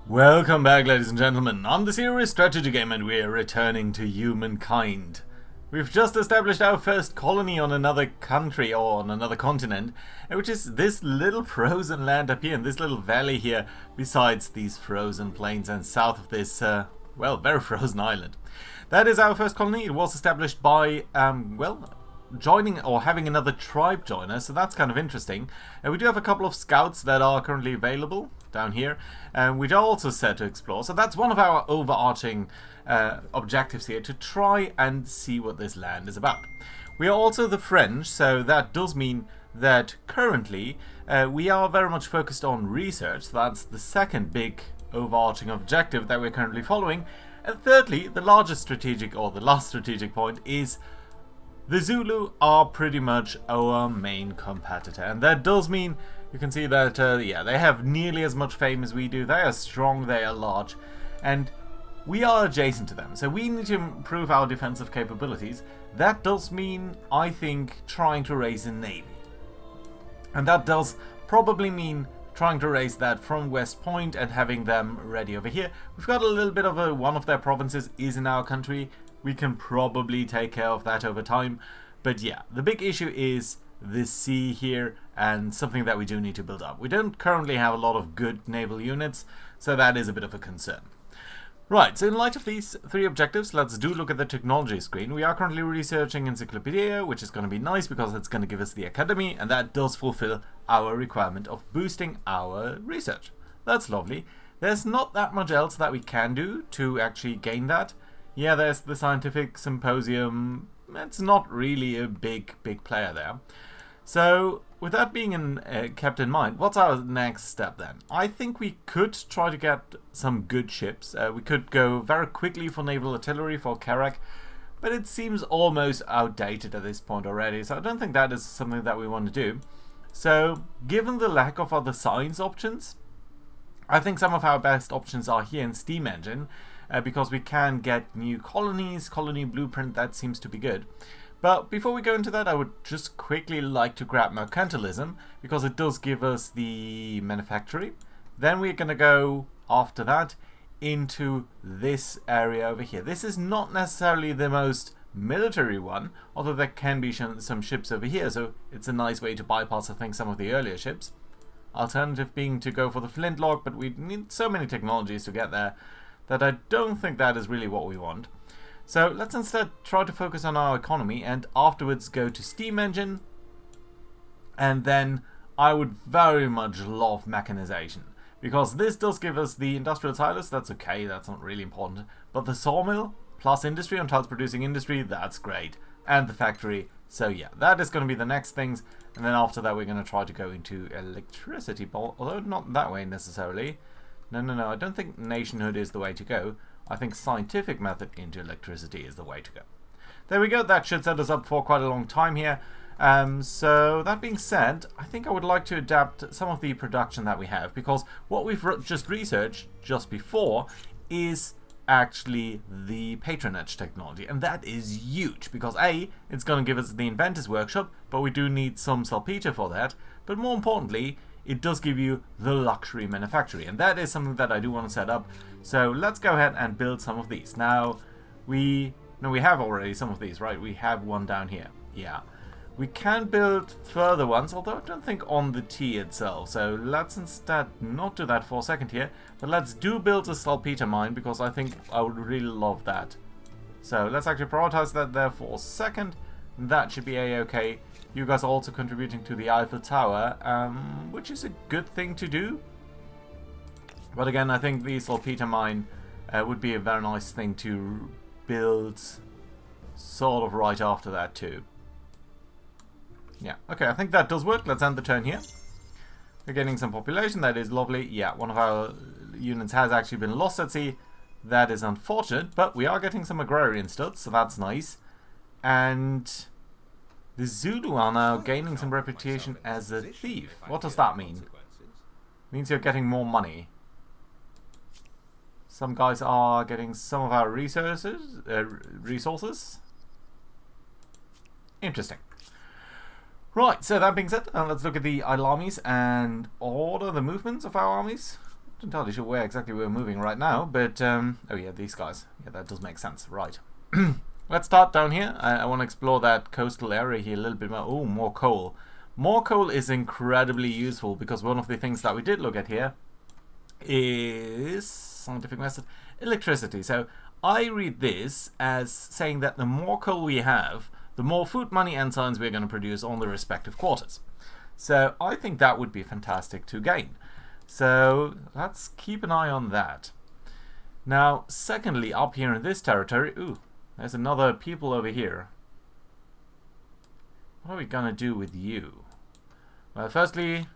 Welcome back, ladies and gentlemen. I'm the Serious Strategy Game and we're returning to Humankind. We've just established our first colony on another country or on another continent, which is this little frozen land up here in this little valley here, besides these frozen plains and south of this, well, very frozen island. That is our first colony. It was established by, joining or having another tribe join us, so that's kind of interesting. We do have a couple of scouts that are currently available down here, which are also set to explore. So that's one of our overarching objectives here, to try and see what this land is about. We are also the French, so that does mean that currently we are very much focused on research. That's the second big overarching objective that we're currently following. And thirdly, the largest strategic, or the last strategic point, is the Zulu are pretty much our main competitor, and that does mean you can see that they have nearly as much fame as we do. They are strong, they are large, and we are adjacent to them, so we need to improve our defensive capabilities. That does mean, I think, trying to raise a navy, and that does probably mean trying to raise that from West Point and having them ready over here. We've got a little bit of one of their provinces is in our country. We can probably take care of that over time. But yeah, the big issue is the sea here, and something that we do need to build up. We don't currently have a lot of good naval units, so that is a bit of a concern. Right, so in light of these three objectives, let's do look at the technology screen. We are currently researching Encyclopedia, which is going to be nice because it's going to give us the academy, and that does fulfill our requirement of boosting our research. That's lovely. There's not that much else that we can do to actually gain that. Yeah, there's the scientific symposium. It's not really a big player there. So, with that being kept in mind, what's our next step then? I think we could try to get some good ships. We could go very quickly for naval artillery for Karak, but it seems almost outdated at this point already, so I don't think that is something that we want to do. So, given the lack of other science options, I think some of our best options are here in Steam Engine, because we can get new colonies, colony blueprint, that seems to be good. But before we go into that, I would just quickly like to grab mercantilism, because it does give us the manufactory. Then we're going to go, after that, into this area over here. This is not necessarily the most military one, although there can be some ships over here, so it's a nice way to bypass, I think, some of the earlier ships. Alternative being to go for the flintlock, but we need so many technologies to get there that I don't think that is really what we want. So let's instead try to focus on our economy and afterwards go to Steam Engine. And then I would very much love mechanization, because this does give us the industrial silos. That's okay, that's not really important. But the sawmill plus industry on tiles producing industry, that's great. And the factory. So yeah, that is going to be the next things. And then after that we're going to try to go into electricity, although not that way necessarily. No, I don't think nationhood is the way to go. I think scientific method into electricity is the way to go. There we go, that should set us up for quite a long time here. So that being said, I think I would like to adapt some of the production that we have, because what we've just researched just before is actually the Patronage Technology, and that is huge, because A, it's going to give us the Inventor's Workshop, but we do need some salpeter for that, but more importantly, it does give you the luxury manufactory, and that is something that I do want to set up. So let's go ahead and build some of these. Now, we have already some of these, right? We have one down here. Yeah. We can build further ones, although I don't think on the T itself. So let's instead not do that for a second here, but let's build a salpeter mine, because I think I would really love that. So let's actually prioritize that there for a second. That should be a-okay. You guys are also contributing to the Eiffel Tower, which is a good thing to do. But again, I think the salpeter mine would be a very nice thing to build sort of right after that too. Yeah, okay, I think that does work. Let's end the turn here. We're getting some population, that is lovely. Yeah, one of our units has actually been lost at sea. That is unfortunate, but we are getting some agrarian studs, so that's nice. And the Zulu are now gaining some reputation as a thief. What does that mean? It means you're getting more money. Some guys are getting some of our resources. Interesting. Right, so that being said, let's look at the idle armies and order the movements of our armies. Not entirely sure where exactly we're moving right now, but oh yeah, these guys. Yeah, that does make sense. Right. Let's start down here. I want to explore that coastal area here a little bit more. Oh, more coal. More coal is incredibly useful because one of the things that we did look at here is scientific method electricity. So I read this as saying that the more coal we have, the more food, money, and science we're going to produce on the respective quarters. So I think that would be fantastic to gain. So let's keep an eye on that. Now, secondly, up here in this territory, ooh, there's another people over here. What are we gonna do with you? Well, firstly,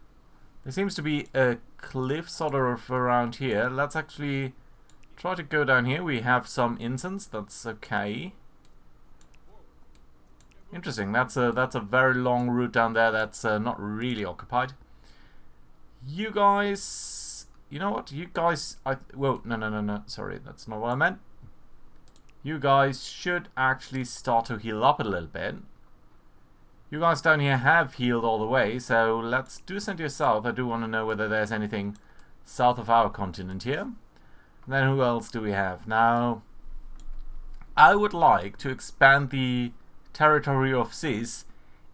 there seems to be a cliff sort of around here. Let's actually try to go down here. We have some incense. That's okay. Interesting. That's a very long route down there. That's not really occupied. You guys, you know what? You guys, well, no. Sorry, that's not what I meant. You guys should actually start to heal up a little bit. You guys down here have healed all the way, so let's do send you south. I do want to know whether there's anything south of our continent here. And then who else do we have? Now, I would like to expand the territory of Cis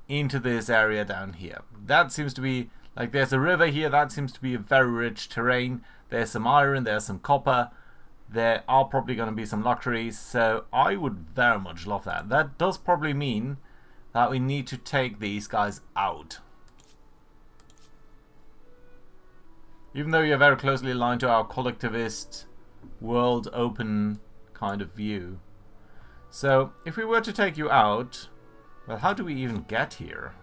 into this area down here. That seems to be, like, there's a river here. That seems to be a very rich terrain. There's some iron, there's some copper. There are probably going to be some luxuries, so I would very much love that. That does probably mean that we need to take these guys out. Even though you're very closely aligned to our collectivist, world open kind of view. So, if we were to take you out, well, how do we even get here?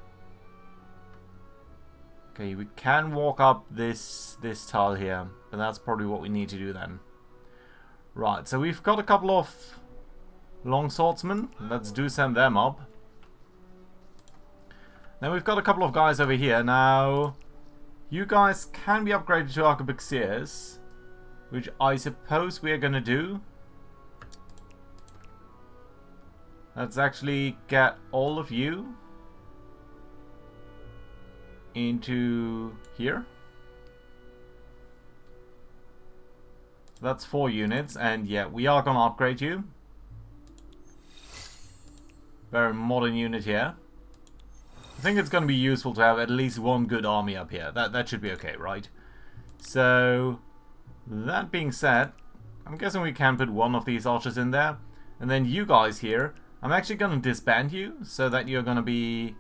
Okay, we can walk up this tile here, but that's probably what we need to do then. Right, so we've got a couple of long swordsmen. Let's do send them up. Then we've got a couple of guys over here. Now, you guys can be upgraded to arquebusiers, which I suppose we're going to do. Let's actually get all of you into here. That's 4 units, and yeah, we are going to upgrade you. Very modern unit here. I think it's going to be useful to have at least one good army up here. That should be okay, right? So, that being said, I'm guessing we can put one of these archers in there. And then you guys here, I'm actually going to disband you so that you're going to be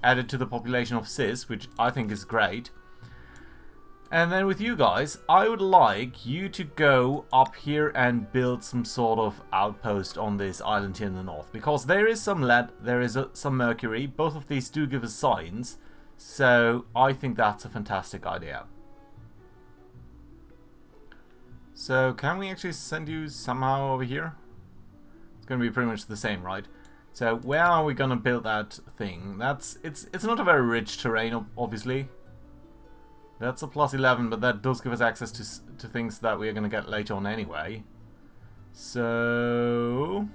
added to the population of Cis, which I think is great. And then with you guys, I would like you to go up here and build some sort of outpost on this island here in the north. Because there is some lead, there is some mercury. Both of these do give us signs. So I think that's a fantastic idea. So can we actually send you somehow over here? It's going to be pretty much the same, right? So where are we going to build that thing? It's not a very rich terrain, obviously. That's a +11, but that does give us access to things that we're going to get later on anyway. So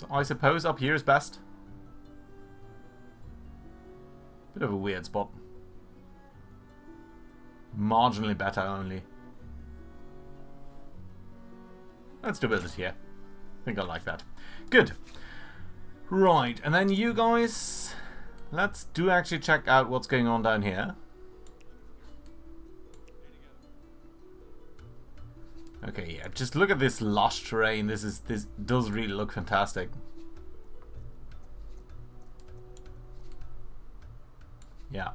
I suppose up here is best. Bit of a weird spot. Marginally better only. Let's do business here. I think I like that. Good. Right, and then you guys, let's do actually check out what's going on down here. Okay, yeah, just look at this lush terrain. This does really look fantastic. Yeah.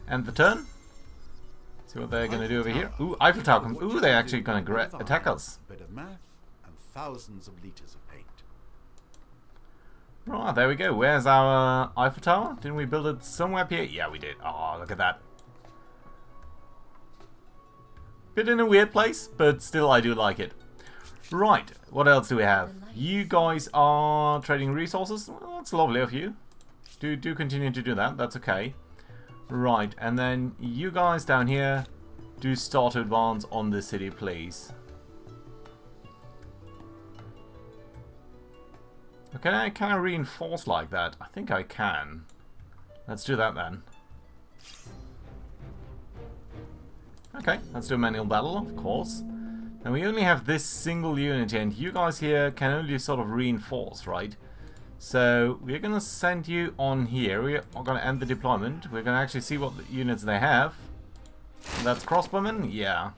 And the turn. See what they're going to do over here. Ooh, Eiffel Tower comes. Ooh, they're actually going to attack us. Bit of math and thousands of liters of paint. Right, there we go. Where's our Eiffel Tower? Didn't we build it somewhere up here? Yeah, we did. Oh, look at that. Bit in a weird place, but still I do like it. Right, what else do we have? You guys are trading resources. Well, that's lovely of you. Do continue to do that. That's okay. Right, and then you guys down here do start to advance on the city, please. Can I reinforce like that? I think I can. Let's do that then. Okay, let's do a manual battle, of course. And we only have this single unit here, and you guys here can only sort of reinforce, right? So we're going to send you on here. We are going to end the deployment. We're going to actually see what units they have. That's crossbowmen? Yeah.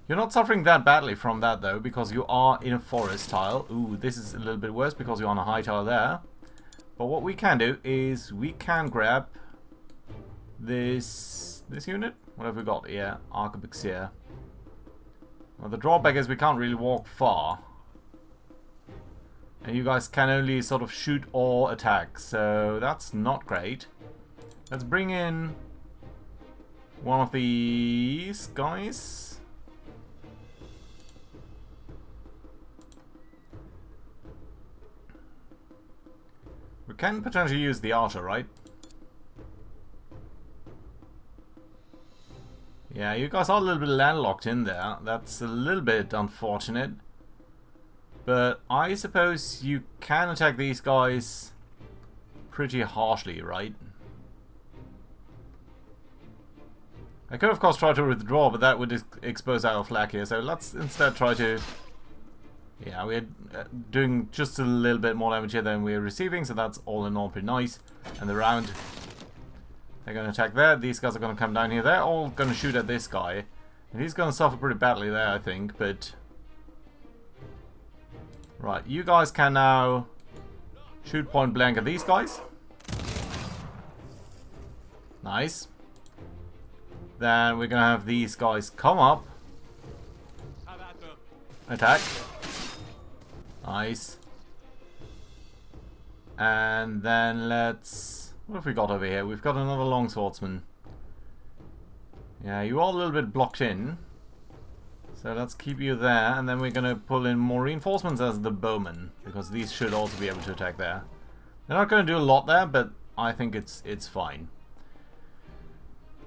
You're not suffering that badly from that, though, because you are in a forest tile. Ooh, this is a little bit worse because you're on a high tile there. But what we can do is we can grab this unit. What have we got here? Arquebusier. Well, the drawback is we can't really walk far. And you guys can only sort of shoot or attack, so that's not great. Let's bring in one of these guys. We can potentially use the archer, right? Yeah, you guys are a little bit landlocked in there. That's a little bit unfortunate. But I suppose you can attack these guys pretty harshly, right? I could of course try to withdraw, but that would expose our flag here. So let's instead try to... Yeah, we're doing just a little bit more damage here than we're receiving, so that's all in all pretty nice. And the round... They're going to attack there. These guys are going to come down here. They're all going to shoot at this guy. And he's going to suffer pretty badly there, I think. But... Right, you guys can now shoot point blank at these guys. Nice. Then we're going to have these guys come up. Attack. Nice. And then let's... What have we got over here? We've got another longswordsman. Yeah, you're all a little bit blocked in. So let's keep you there. And then we're going to pull in more reinforcements as the bowmen. Because these should also be able to attack there. They're not going to do a lot there, but I think it's fine.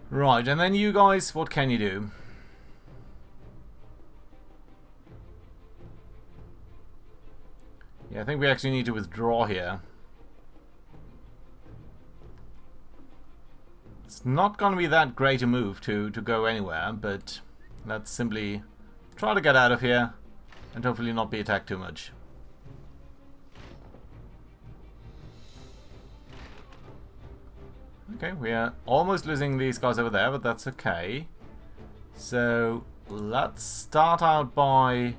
Right, and then you guys, what can you do? Yeah, I think we actually need to withdraw here. It's not going to be that great a move to go anywhere, but let's simply try to get out of here and hopefully not be attacked too much. Okay, we are almost losing these guys over there, but that's okay. So let's start out by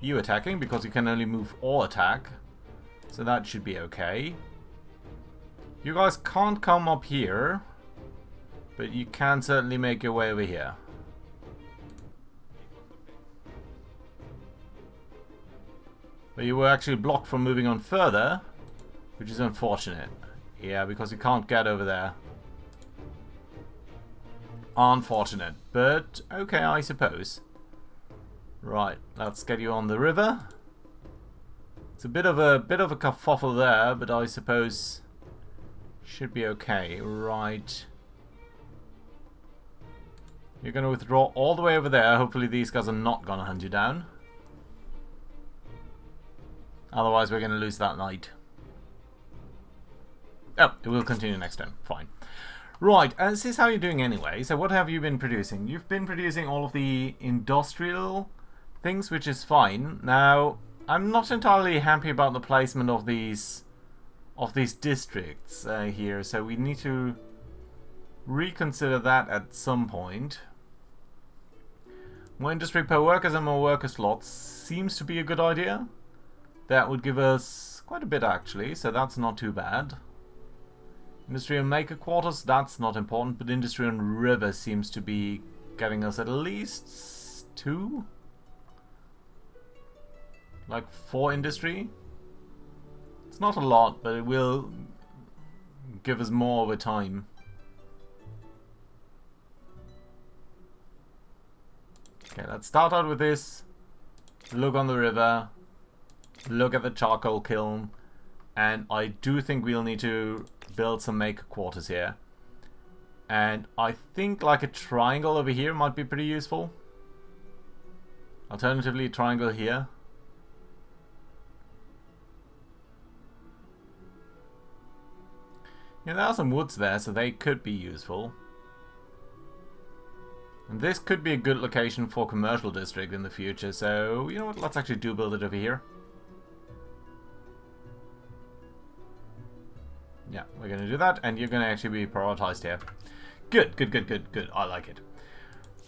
you attacking, because you can only move or attack. So that should be okay. You guys can't come up here, but you can certainly make your way over here. But you were actually blocked from moving on further, which is unfortunate. Yeah, because you can't get over there. Unfortunate, but okay, I suppose. Right, let's get you on the river. It's a bit of a kerfuffle there, but I suppose should be okay. Right. You're going to withdraw all the way over there. Hopefully these guys are not going to hunt you down. Otherwise we're going to lose that knight. Oh, it will continue next time. Fine. Right, this is how you're doing anyway. So what have you been producing? You've been producing all of the industrial things, which is fine. Now, I'm not entirely happy about the placement of these districts here, so we need to reconsider that at some point. More industry per workers and more worker slots seems to be a good idea. That would give us quite a bit actually, so that's not too bad. Industry and maker quarters, that's not important, but industry and river seems to be getting us at least 2? Like 4 industry? It's not a lot, but it will give us more over time. Okay, let's start out with this. Look on the river. Look at the charcoal kiln. And I do think we'll need to build some maker quarters here. And I think like a triangle over here might be pretty useful. Alternatively, a triangle here. Yeah, there are some woods there, so they could be useful. And this could be a good location for commercial district in the future, so you know what, let's actually do build it over here. Yeah, we're going to do that, and you're going to actually be prioritized here. Good, good, good, good, good. I like it.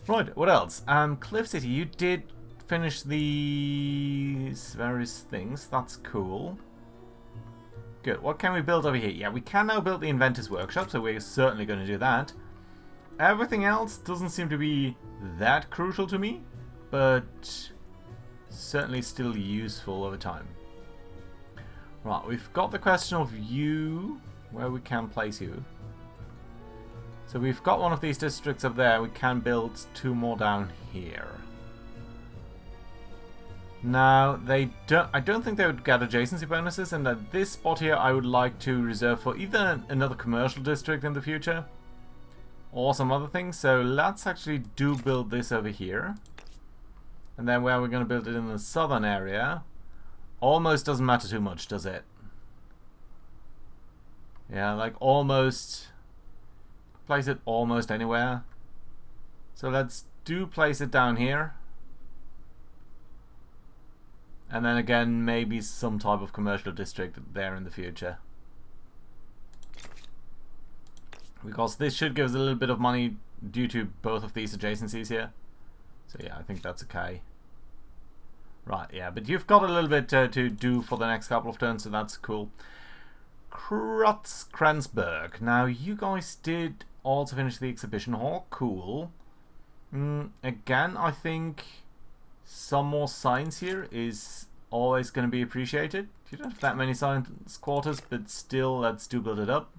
Right, what else? Cliff City, you did finish these various things. That's cool. Good. What can we build over here? Yeah, we can now build the Inventor's Workshop, so we're certainly going to do that. Everything else doesn't seem to be that crucial to me, but certainly still useful over time. Right, we've got the question of you, where we can place you. So we've got one of these districts up there. We can build 2 more down here. Now, I don't think they would get adjacency bonuses, and at this spot here I would like to reserve for either another commercial district in the future or some other things. So let's actually build this over here. And then where we're going to build it in the southern area almost doesn't matter too much, does it? Yeah, like almost place it almost anywhere. So let's place it down here. And then again, maybe some type of commercial district there in the future. Because this should give us a little bit of money due to both of these adjacencies here. So yeah, I think that's okay. Right, yeah, but you've got a little bit to do for the next couple of turns, so that's cool. Krenzberg. Now, you guys did also finish the exhibition hall. Cool. Again, I think some more science here is always going to be appreciated. You don't have that many science quarters, but still, let's build it up.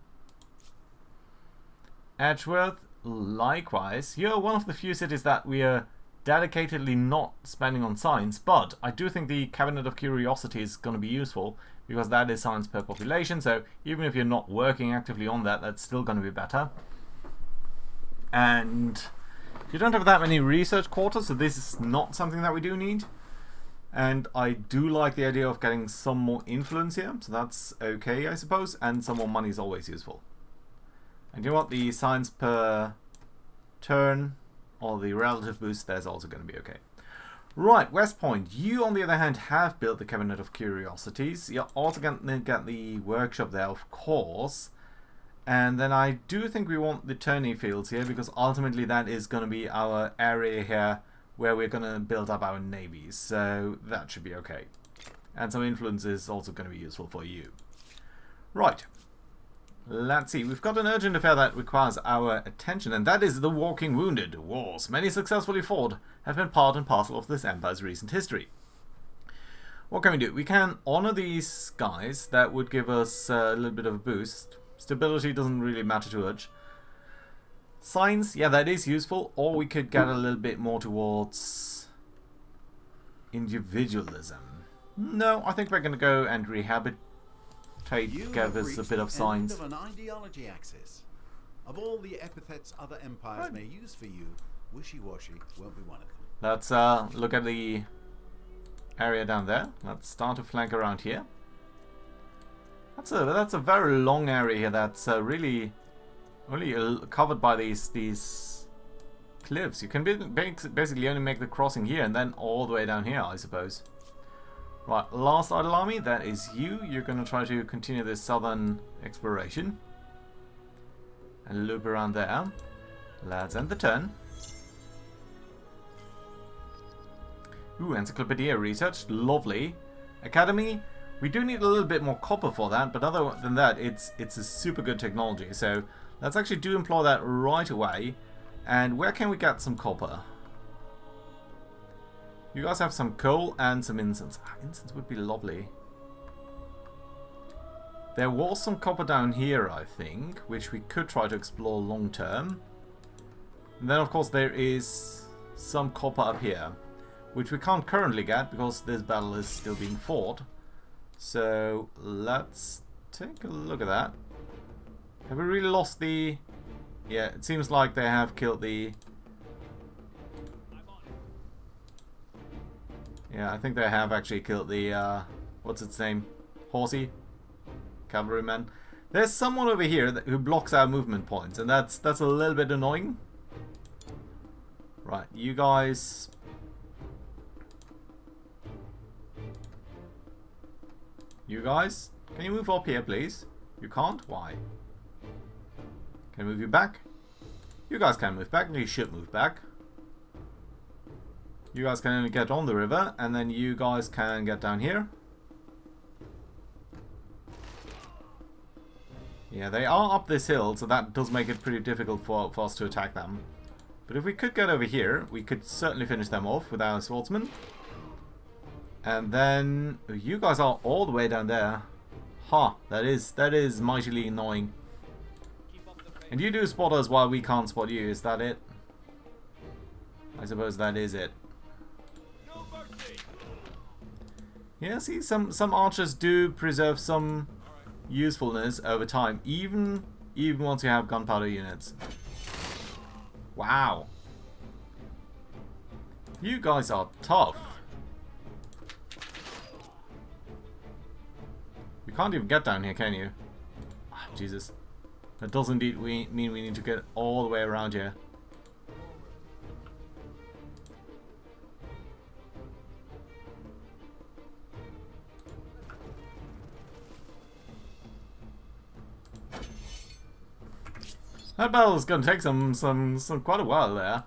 Edgeworth, likewise. You're one of the few cities that we are dedicatedly not spending on science, but I do think the Cabinet of Curiosity is going to be useful because that is science per population, so even if you're not working actively on that, that's still going to be better. And you don't have that many research quarters, so this is not something that we do need. And I do like the idea of getting some more influence here, so that's okay, I suppose, and some more money is always useful. And you know what, the science per turn, or the relative boost, there's also going to be okay. Right, West Point, you on the other hand have built the Cabinet of Curiosities. You're also going to get the workshop there, of course. And then I do think we want the tourney fields here, because ultimately that is going to be our area here where we're going to build up our navies. So that should be okay. And some influence is also going to be useful for you. Right. Let's see. We've got an urgent affair that requires our attention, and that is the Walking Wounded. Wars, many successfully fought, have been part and parcel of this empire's recent history. What can we do? We can honor these guys. That would give us a little bit of a boost. Stability doesn't really matter too much. Science, yeah, that is useful. Or we could get a little bit more towards individualism. No, I think we're going to go and rehabilitate, give us a bit of science. Of an ideology axis. Of all the epithets other empires may use for you, wishy-washy won't be one of them. Let's look at the area down there. Let's start to flank around here. That's a very long area here. That's really only covered by these cliffs. You can basically only make the crossing here and then all the way down here, I suppose. Right, last idle army, that is you. You're going to try to continue this southern exploration. And loop around there. Let's end the turn. Ooh, Encyclopedia Research, lovely. Academy, we do need a little bit more copper for that, but other than that, it's a super good technology. So let's actually employ that right away. And where can we get some copper? You guys have some coal and some incense. Incense would be lovely. There was some copper down here, I think, which we could try to explore long term. And then, of course, there is some copper up here, which we can't currently get because this battle is still being fought. So let's take a look at that. Have we really lost the... Yeah, it seems like they have killed the... Yeah, I think they have actually killed the, what's its name? Horsey? Cavalryman. There's someone over here who blocks our movement points, and that's a little bit annoying. Right, you guys. You guys, can you move up here, please? You can't? Why? Can I move you back? You guys can move back. You should move back. You guys can only get on the river, and then you guys can get down here. Yeah, they are up this hill, so that does make it pretty difficult for us to attack them. But if we could get over here, we could certainly finish them off with our swordsman. And then you guys are all the way down there. Ha, that is mightily annoying. And you do spot us while we can't spot you, is that it? I suppose that is it. Yeah, see, some archers do preserve some usefulness over time, even once you have gunpowder units. Wow. You guys are tough. You can't even get down here, can you? Ah, Jesus. That does indeed mean we need to get all the way around here. That battle is going to take some quite a while there.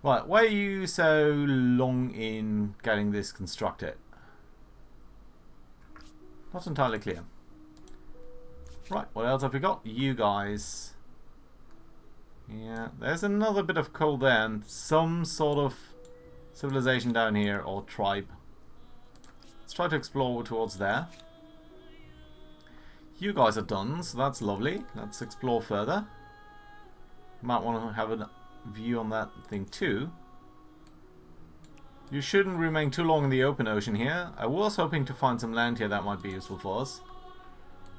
Right, why are you so long in getting this constructed? Not entirely clear. Right, what else have we got? You guys. Yeah, there's another bit of coal there and some sort of civilization down here, or tribe. Let's try to explore towards there. You guys are done, so that's lovely. Let's explore further. Might want to have a view on that thing too. You shouldn't remain too long in the open ocean here. I was hoping to find some land here that might be useful for us.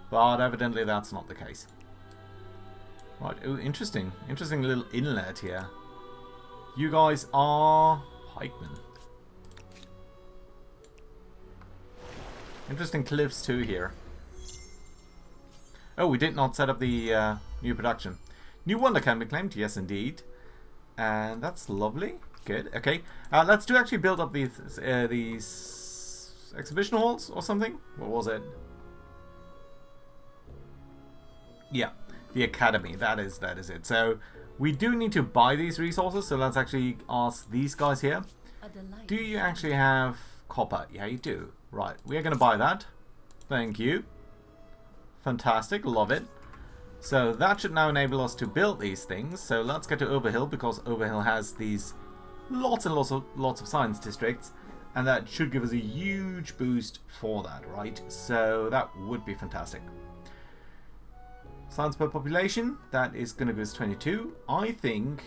But evidently that's not the case. Right, ooh, interesting. Interesting little inlet here. You guys are pikemen. Interesting cliffs too here. Oh, we did not set up the new production. New wonder can be claimed, yes indeed. And that's lovely. Good, okay. Let's actually build up these exhibition halls or something. What was it? Yeah, the academy, that is it. So we do need to buy these resources, so let's actually ask these guys here. Do you actually have copper? Yeah, you do. Right, we are going to buy that. Thank you. Fantastic, love it. So that should now enable us to build these things. So let's get to Overhill, because Overhill has these lots and lots of science districts, and that should give us a huge boost for that, right? So that would be fantastic. Science per population, that is going to give us 22. I think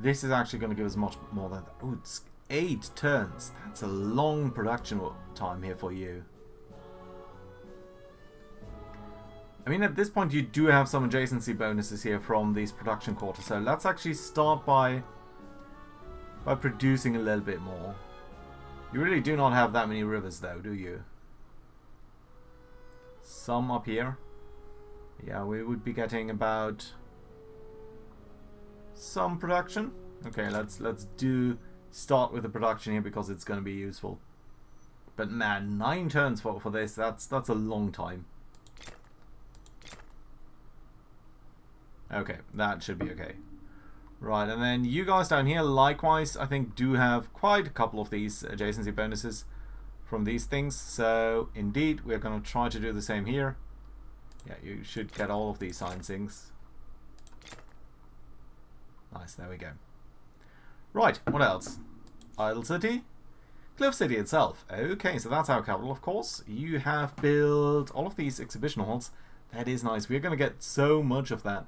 this is actually going to give us much more than that. Oh, it's 8 turns. That's a long production time here for you. I mean, at this point you do have some adjacency bonuses here from these production quarters, so let's actually start by producing a little bit more. You really do not have that many rivers though, do you? Some up here. Yeah, we would be getting about some production. Okay, let's start with the production here because it's going to be useful. But man, 9 turns for this, that's a long time. Okay, that should be okay. Right, and then you guys down here, likewise, I think do have quite a couple of these adjacency bonuses from these things. So, indeed, we're going to try to do the same here. Yeah, you should get all of these science things. Nice, there we go. Right, what else? Idle City? Cliff City itself. Okay, so that's our capital, of course. You have built all of these exhibition halls. That is nice. We're going to get so much of that.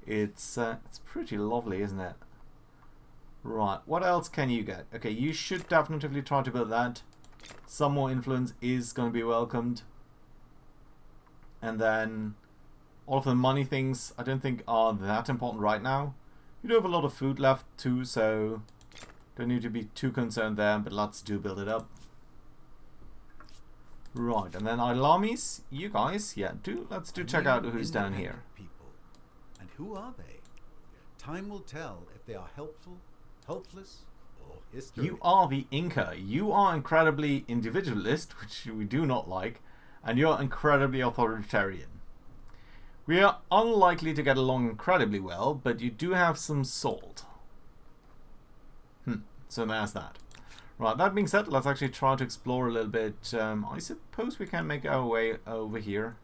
It's pretty lovely, isn't it? Right, what else can you get? Okay, you should definitely try to build that. Some more influence is going to be welcomed. And then all of the money things I don't think are that important right now. You do have a lot of food left too, so don't need to be too concerned there, but let's do build it up. Right, and then idle armies, you guys, yeah, let's check out who's down here. People. And who are they? Time will tell if they are helpful, hopeless or history. You are the Inca. You are incredibly individualist, which we do not like, and you're incredibly authoritarian. We are unlikely to get along incredibly well, but you do have some salt. So there's that. Right, that being said, let's actually try to explore a little bit. I suppose we can make our way over here.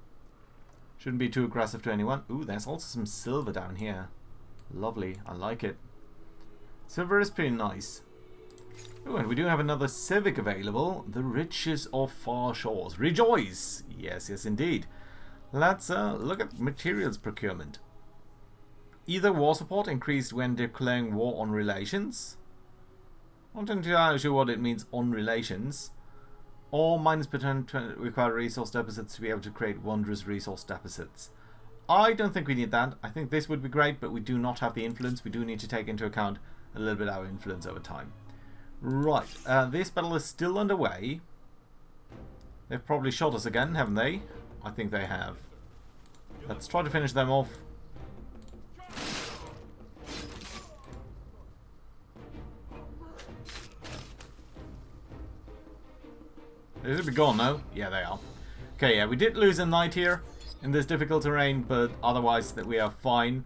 Shouldn't be too aggressive to anyone. Ooh, there's also some silver down here. Lovely, I like it. Silver is pretty nice. Ooh, and we do have another civic available. The riches of far shores. Rejoice! Yes, yes indeed. Let's look at materials procurement. Either war support increased when declaring war on relations. Not entirely sure what it means on relations. Or -% require resource deficits to be able to create wondrous resource deficits. I don't think we need that. I think this would be great, but we do not have the influence. We do need to take into account a little bit our influence over time. Right, this battle is still underway. They've probably shot us again, haven't they? I think they have. Let's try to finish them off. They should be gone now. Yeah, they are. Okay, yeah, we did lose a knight here in this difficult terrain, but otherwise that we are fine.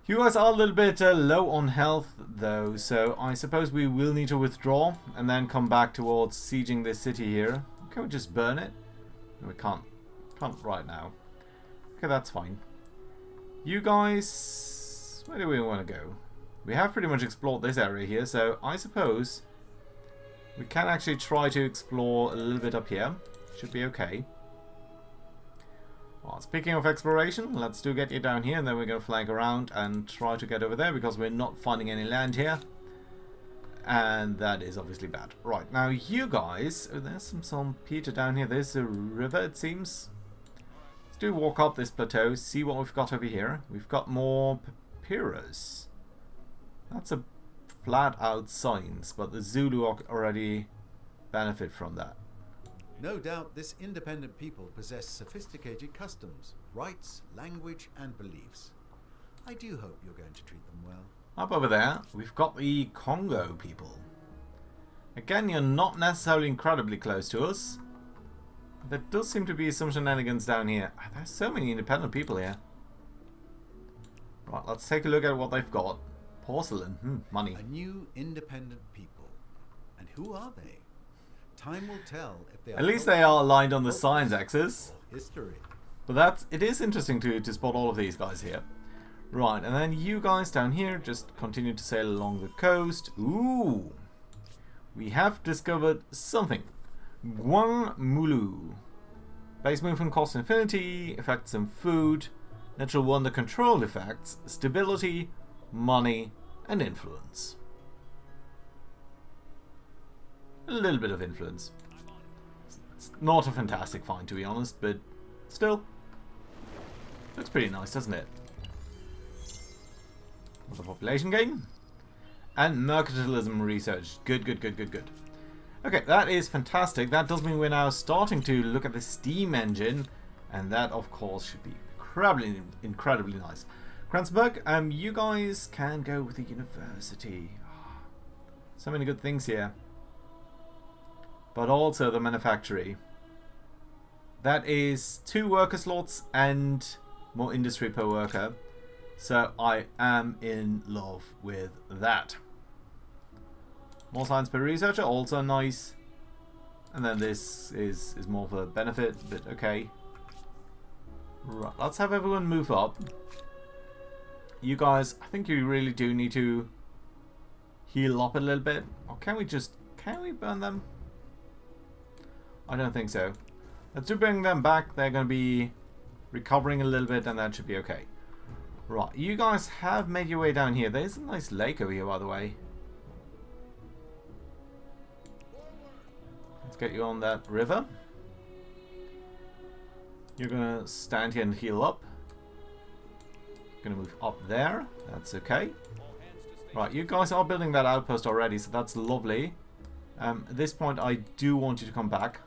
You guys are a little bit low on health, though, so I suppose we will need to withdraw and then come back towards sieging this city here. Can we just burn it? No, we can't. Can't right now. Okay, that's fine. You guys... where do we want to go? We have pretty much explored this area here, so I suppose we can actually try to explore a little bit up here. Should be okay. Well, speaking of exploration, let's get you down here, and then we're going to flank around and try to get over there, because we're not finding any land here. And that is obviously bad. Right, now you guys... oh, there's some saltpeter down here. There's a river, it seems. Let's do walk up this plateau, see what we've got over here. We've got more papyrus. That's a flat out science, but the Zulu already benefit from that. No doubt this independent people possess sophisticated customs, rights, language, and beliefs. I do hope you're going to treat them well. Up over there, we've got the Congo people. Again, you're not necessarily incredibly close to us. There does seem to be some shenanigans down here. There's so many independent people here. Right, let's take a look at what they've got. Porcelain, money. A new independent people. And who are they? Time will tell if they are... at least they are aligned on the science axis. History. But it is interesting to spot all of these guys here. Right, and then you guys down here just continue to sail along the coast. Ooh! We have discovered something. Guang Mulu. Base movement cost infinity, effects and food, natural wonder control effects, stability, money, and influence. A little bit of influence. It's not a fantastic find, to be honest, but still. Looks pretty nice, doesn't it? Another population gain. And mercantilism research. Good, good, good, good, good. Okay, that is fantastic. That does mean we're now starting to look at the steam engine, and that, of course, should be incredibly nice. Kranzberg, you guys can go with the university. So many good things here. But also the manufactory. That is 2 worker slots and more industry per worker. So I am in love with that. More science per researcher, also nice. And then this is more for benefit, but okay. Right, let's have everyone move up. You guys, I think you really do need to heal up a little bit. Or can we burn them? I don't think so. Let's bring them back. They're going to be recovering a little bit, and that should be okay. Right, you guys have made your way down here. There's a nice lake over here, by the way. Let's get you on that river. You're going to stand here and heal up. Going to move up there. That's okay. Right, you guys are building that outpost already, so that's lovely. At this point, I do want you to come back.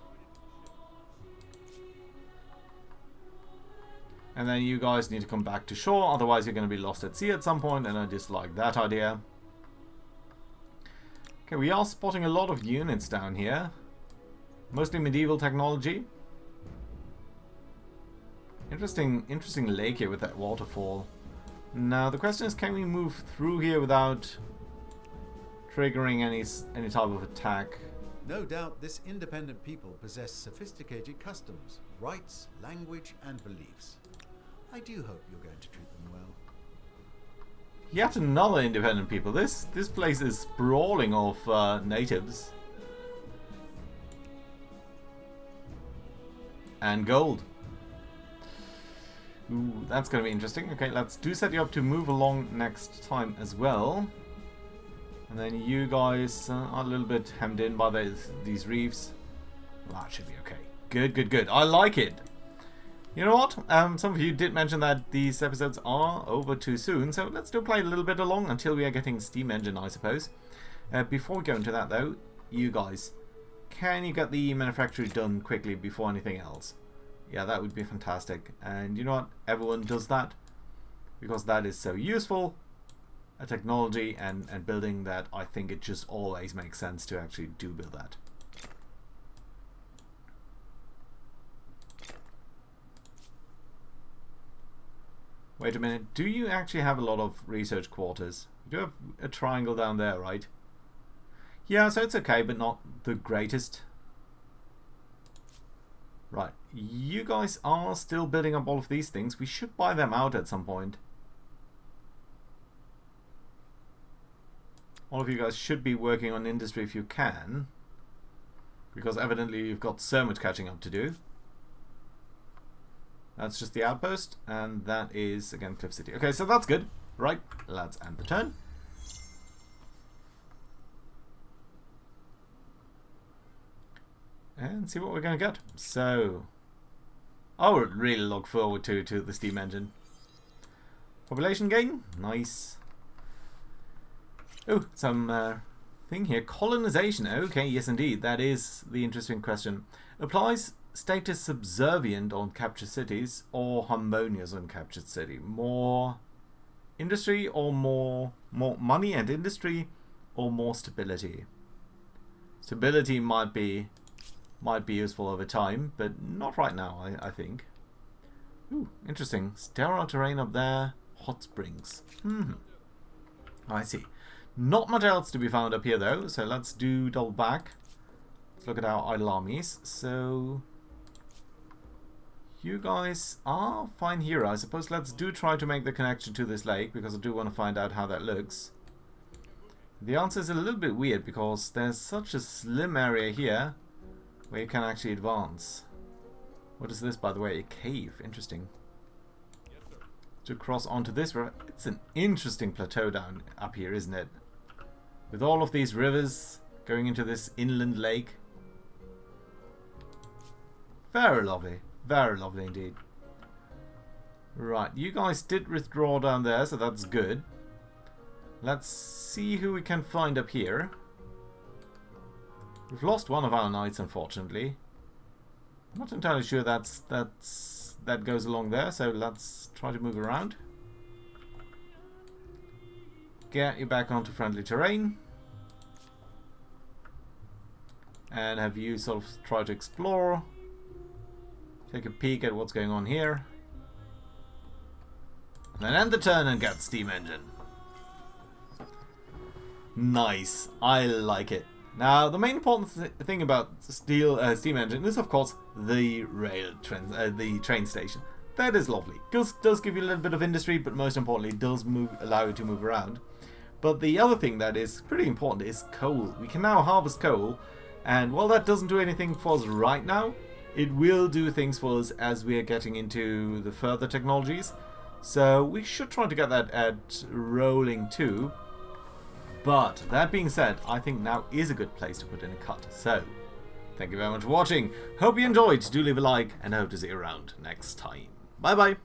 And then you guys need to come back to shore, otherwise you're going to be lost at sea at some point, and I dislike that idea. Okay, we are spotting a lot of units down here. Mostly medieval technology. Interesting lake here with that waterfall. Now the question is, can we move through here without triggering any type of attack? No doubt this independent people possess sophisticated customs, rights, language, and beliefs. I do hope you're going to treat them well. Yet another independent people. This place is sprawling of natives. And gold. Ooh, that's going to be interesting. Okay, let's set you up to move along next time as well. And then you guys are a little bit hemmed in by these reefs. Well, that should be okay. Good. I like it. You know what? Some of you did mention that these episodes are over too soon, so let's still play a little bit along until we are getting steam engine, I suppose. Before we go into that, though, you guys, can you get the manufacturing done quickly before anything else? Yeah, that would be fantastic. And you know what? Everyone does that because that is so useful. A technology and building that I think it just always makes sense to actually build that. Wait a minute, do you actually have a lot of research quarters? You do have a triangle down there, right? Yeah, so it's okay, but not the greatest. Right, you guys are still building up all of these things. We should buy them out at some point. All of you guys should be working on industry if you can, because evidently you've got so much catching up to do. That's just the outpost, and that is, again, Cliff City. Okay, so that's good. Right, let's end the turn. And see what we're going to get. So, I would really look forward to the steam engine. Population gain, nice. Oh, some thing here. Colonization. Okay, yes indeed. That is the interesting question. Applies status subservient on captured cities or harmonious on captured city. More industry or more money and industry, or more stability. Stability might be useful over time, but not right now, I think. Ooh, interesting. Sterile terrain up there. Hot springs. I see. Not much else to be found up here though, so let's do double back. Let's look at our idle armies. So you guys are fine here, I suppose. Let's try to make the connection to this lake, because I do want to find out how that looks. The answer is a little bit weird because there's such a slim area here where you can actually advance. What is this, by the way? A cave. Interesting. To cross onto this river. It's an interesting plateau down up here, isn't it? With all of these rivers going into this inland lake. Very lovely. Very lovely indeed. Right, you guys did withdraw down there, so that's good. Let's see who we can find up here. We've lost one of our knights, unfortunately. I'm not entirely sure that goes along there, so let's try to move around. Get you back onto friendly terrain. And have you sort of try to explore. Take a peek at what's going on here. And then end the turn and get steam engine. Nice. I like it. Now, the main important thing about steam engine is, of course, the the train station. That is lovely. Does give you a little bit of industry, but most importantly, does allow you to move around. But the other thing that is pretty important is coal. We can now harvest coal, and while that doesn't do anything for us right now, it will do things for us as we are getting into the further technologies. So we should try to get that at rolling too. But that being said, I think now is a good place to put in a cut. So, thank you very much for watching. Hope you enjoyed. Do leave a like, and I hope to see you around next time. Bye bye.